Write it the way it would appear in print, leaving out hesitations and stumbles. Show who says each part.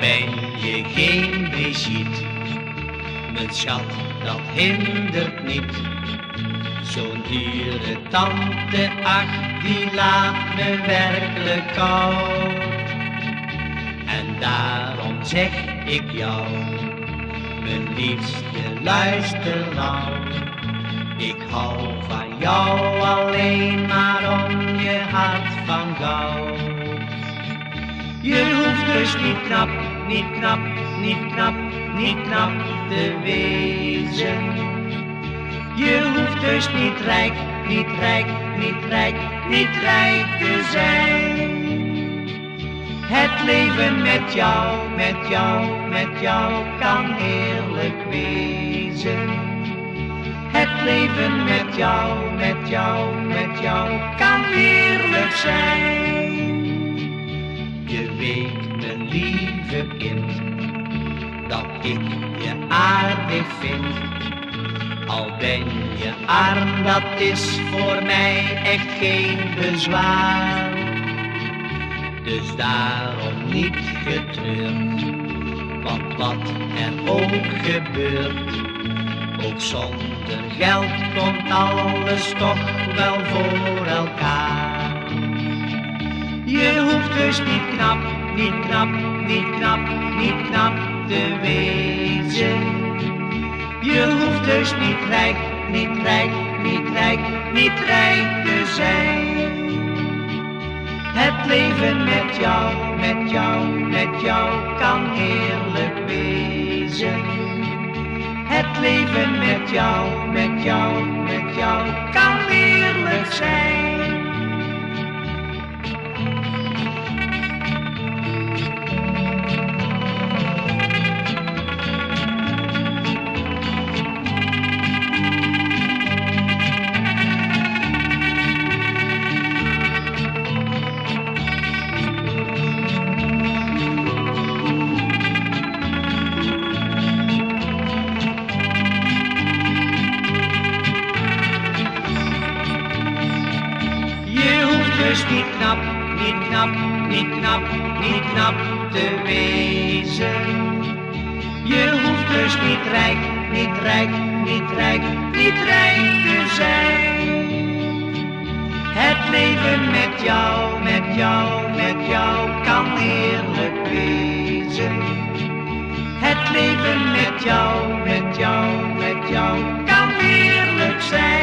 Speaker 1: ben je geen Brigitte, mijn schat, dat hindert niet. Zo'n dure tante, ach, die laat me werkelijk koud. En daarom zeg ik jou, mijn liefste, luister nou. Ik hou van jou alleen maar om je hart van goud. Je hoeft dus niet knap, niet knap, niet knap, niet knap te wezen. Je hoeft dus niet rijk, niet rijk, niet rijk, niet rijk te zijn. Het leven met jou, met jou, met jou kan heerlijk wezen. Het leven met jou, met jou, met jou kan heerlijk zijn. Je weet, mijn lieve kind, dat ik je aardig vind. Al ben je arm, dat is voor mij echt geen bezwaar. Dus daarom niet getreurd, want wat er ook gebeurt, ook zonder geld komt alles toch wel voor elkaar. Je hoeft dus niet knap, niet knap, niet knap, niet knap te wezen. Je hoeft dus niet rijk, niet rijk, niet rijk, niet rijk te zijn. Het leven met jou, met jou, met jou kan heerlijk wezen. Het leven met jou, met jou, met jou kan heerlijk zijn. Dus niet knap, niet knap, niet knap, niet knap te wezen. Je hoeft dus niet rijk, niet rijk, niet rijk, niet rijk te zijn. Het leven met jou, met jou, met jou kan heerlijk wezen. Het leven met jou, met jou, met jou kan heerlijk zijn.